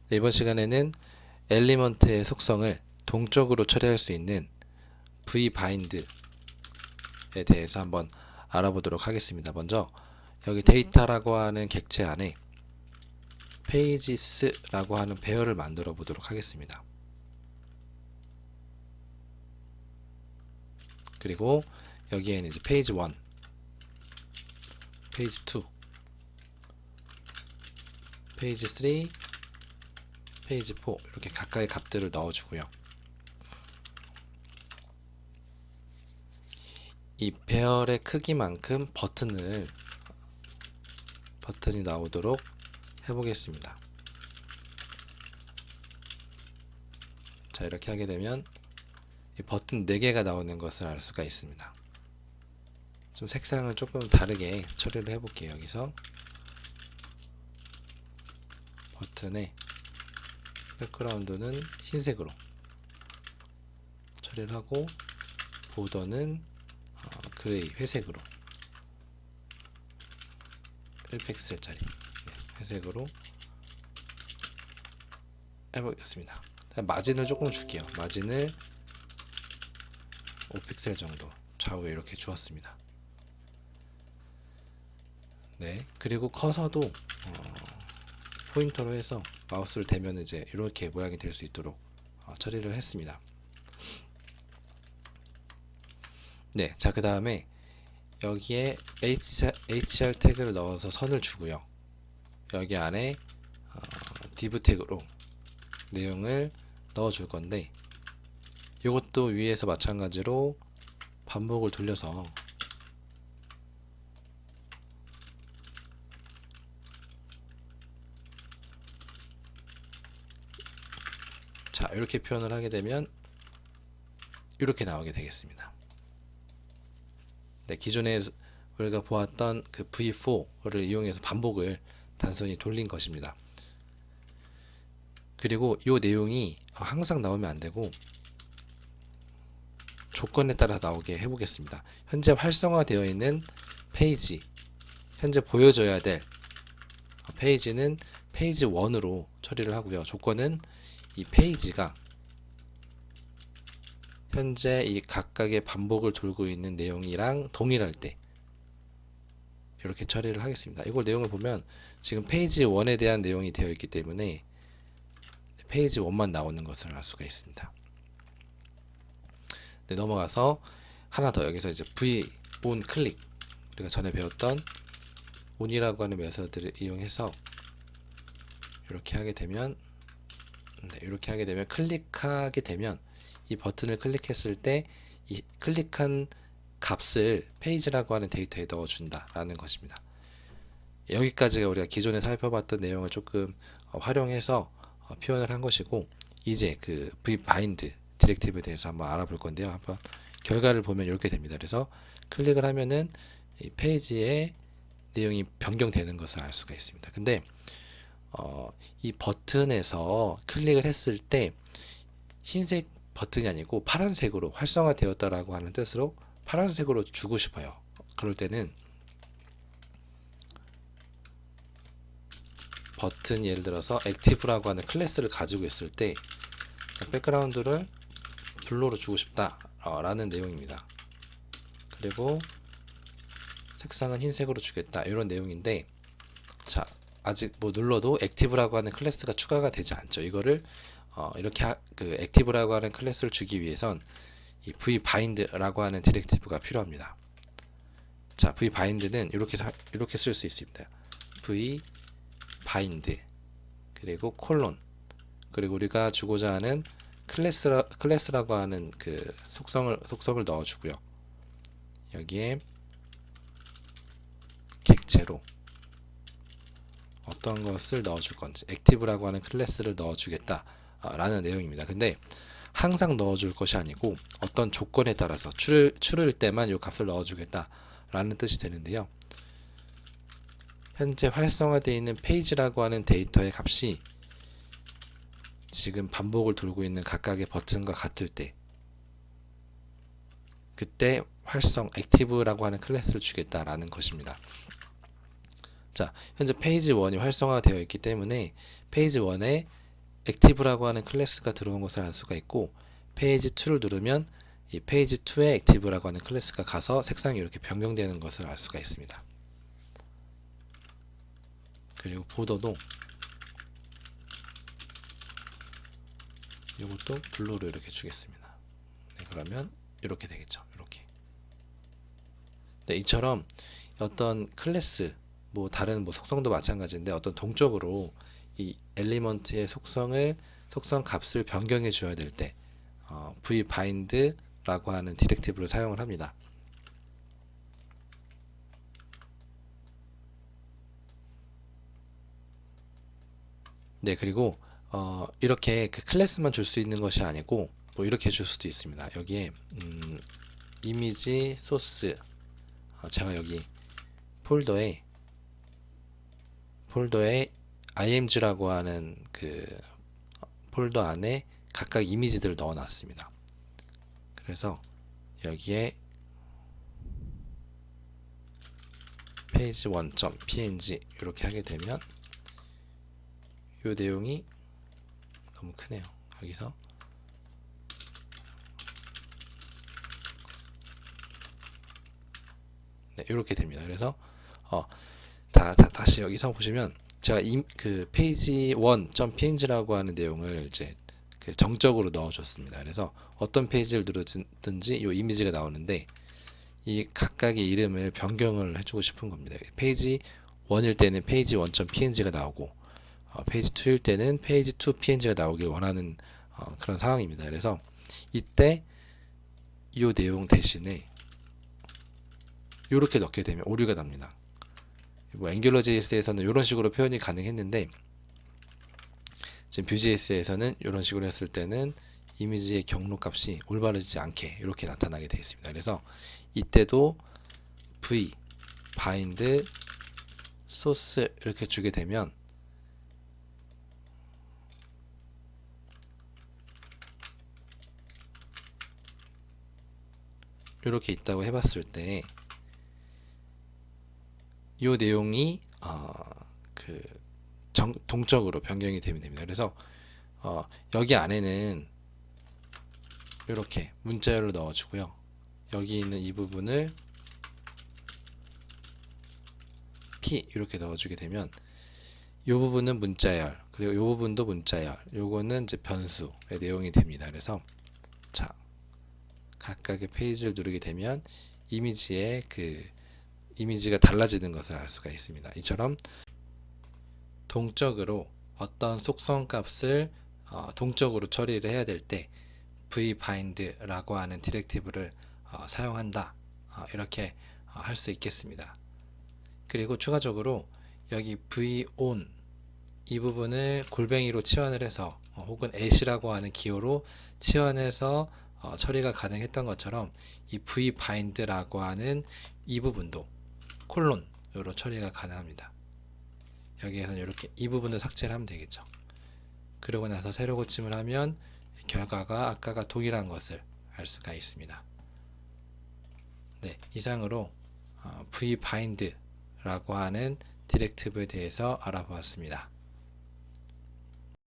네, 이번 시간에는 엘리먼트의 속성을 동적으로 처리할 수 있는 vbind에 대해서 한번 알아보도록 하겠습니다. 먼저 여기 데이터라고 하는 객체 안에 pages라고 하는 배열을 만들어 보도록 하겠습니다. 그리고 여기에는 이제 page 1, page 2, page 3, page 4 이렇게 각각의 값들을 넣어주고요. 이 배열의 크기만큼 버튼이 나오도록 해보겠습니다. 자, 이렇게 하게 되면 이 버튼 4개가 나오는 것을 알 수가 있습니다. 좀 색상을 조금 다르게 처리를 해볼게요. 여기서 버튼의 백그라운드는 흰색으로 처리를 하고 보더는 그레이 회색으로 1픽셀짜리 회색으로 해보겠습니다. 마진을 조금 줄게요. 마진을 5픽셀 정도 좌우에 이렇게 주었습니다. 네, 그리고 커서도 포인터로 해서 마우스를 대면 이제 이렇게 모양이 될 수 있도록 처리를 했습니다. 네, 자, 그 다음에 여기에 HR 태그를 넣어서 선을 주고요. 여기 안에 div 태그로 내용을 넣어 줄 건데, 이것도 위에서 마찬가지로 반복을 돌려서 자, 이렇게 표현을 하게 되면 이렇게 나오게 되겠습니다. 네, 기존에 우리가 보았던 그 v4를 이용해서 반복을 단순히 돌린 것입니다. 그리고 이 내용이 항상 나오면 안 되고 조건에 따라 나오게 해보겠습니다. 현재 활성화되어 있는 페이지, 현재 보여줘야 될 페이지는 페이지 1으로 처리를 하고요. 조건은 이 페이지가 현재 이 각각의 반복을 돌고 있는 내용이랑 동일할 때 이렇게 처리를 하겠습니다. 이걸 내용을 보면 지금 페이지 1에 대한 내용이 되어 있기 때문에 페이지 1만 나오는 것을 알 수가 있습니다. 네, 넘어가서 하나 더 여기서 이제 on 클릭, 우리가 전에 배웠던 on이라고 하는 메서드를 이용해서 이렇게 하게 되면 클릭하게 되면 이 버튼을 클릭했을 때 이 클릭한 값을 페이지라고 하는 데이터에 넣어준다 라는 것입니다. 여기까지가 우리가 기존에 살펴봤던 내용을 조금 활용해서 표현을 한 것이고, 이제 그 vbind 디렉티브에 대해서 한번 알아볼 건데요. 한번 결과를 보면 이렇게 됩니다. 그래서 클릭을 하면은 이 페이지의 내용이 변경되는 것을 알 수가 있습니다. 근데 이 버튼에서 클릭을 했을 때 흰색 버튼이 아니고 파란색으로 활성화되었다라고 하는 뜻으로 파란색으로 주고 싶어요. 그럴 때는 버튼, 예를 들어서 액티브라고 하는 클래스를 가지고 있을 때 백그라운드를 블루로 주고 싶다 라는 내용입니다. 그리고 색상은 흰색으로 주겠다 이런 내용인데, 자, 아직 뭐 눌러도 액티브라고 하는 클래스가 추가가 되지 않죠. 이거를 이렇게 그 액티브라고 하는 클래스를 주기 위해선 이 vbind라고 하는 디렉티브가 필요합니다. 자, vbind는 이렇게 쓸 수 있습니다. vbind 그리고 콜론, 그리고 우리가 주고자 하는 클래스라고 하는 그 속성을 넣어주고요. 여기에 객체로 어떤 것을 넣어줄 건지, 액티브라고 하는 클래스를 넣어주겠다 라는 내용입니다. 근데 항상 넣어줄 것이 아니고 어떤 조건에 따라서 true일 때만 이 값을 넣어주겠다 라는 뜻이 되는데요. 현재 활성화되어 있는 페이지라고 하는 데이터의 값이 지금 반복을 돌고 있는 각각의 버튼과 같을 때, 그때 액티브라고 하는 클래스를 주겠다라는 것입니다. 자, 현재 페이지 1이 활성화되어 있기 때문에 페이지 1에 액티브라고 하는 클래스가 들어온 것을 알 수가 있고, 페이지 2를 누르면 이 페이지 2에 액티브라고 하는 클래스가 가서 색상이 이렇게 변경되는 것을 알 수가 있습니다. 그리고 보더도 이것도 블루로 이렇게 주겠습니다. 네, 그러면 이렇게 되겠죠. 이렇게. 네, 이처럼 어떤 클래스, 뭐 다른 뭐 속성도 마찬가지인데 어떤 동적으로 이 엘리먼트의 속성 값을 변경해 줘야 될 때 vbind라고 하는 디렉티브를 사용을 합니다. 네, 그리고 이렇게 그 클래스만 줄 수 있는 것이 아니고 뭐 이렇게 줄 수도 있습니다. 여기에 이미지 소스, 제가 여기 폴더에 img라고 하는 그 폴더 안에 각각 이미지들을 넣어 놨습니다. 그래서 여기에 page 1.png 이렇게 하게 되면 이 내용이 너무 크네요. 여기서 네, 이렇게 됩니다. 그래서 다시 여기서 보시면 제가 그 page 1.png라고 하는 내용을 이제 그 정적으로 넣어줬습니다. 그래서 어떤 페이지를 누르든지 이 이미지가 나오는데 이 각각의 이름을 변경을 해주고 싶은 겁니다. 페이지 1일 때는 페이지 1.png가 나오고 페이지 2일 때는 페이지 2png가 나오길 원하는 그런 상황입니다. 그래서 이때 이 내용 대신에 이렇게 넣게 되면 오류가 납니다. 뭐 앵귤러 JS에서는 이런 식으로 표현이 가능했는데 지금 뷰.js에서는 이런 식으로 했을 때는 이미지의 경로 값이 올바르지 않게 이렇게 나타나게 되어 있습니다. 그래서 이때도 v bind source 이렇게 주게 되면 이렇게 있다고 해봤을 때 이 내용이 동적으로 변경이 되면 됩니다. 그래서 여기 안에는 이렇게 문자열로 넣어주고요. 여기 있는 이 부분을 p 이렇게 넣어주게 되면 이 부분은 문자열, 그리고 이 부분도 문자열, 요거는 이제 변수의 내용이 됩니다. 그래서 자, 각각의 페이지를 누르게 되면 이미지의 이미지가 달라지는 것을 알 수가 있습니다. 이처럼 동적으로 어떤 속성 값을 동적으로 처리를 해야 될 때 vbind라고 하는 디렉티브를 사용한다. 이렇게 할 수 있겠습니다. 그리고 추가적으로 여기 von 이 부분을 골뱅이로 치환을 해서 혹은 at이라고 하는 기호로 치환해서 처리가 가능했던 것처럼 이 vbind라고 하는 이 부분도 콜론으로 처리가 가능합니다. 여기에서는 이렇게 이 부분을 삭제를 하면 되겠죠. 그러고 나서 새로 고침을 하면 결과가 아까가 동일한 것을 알 수가 있습니다. 네, 이상으로 vbind라고 하는 디렉티브에 대해서 알아보았습니다.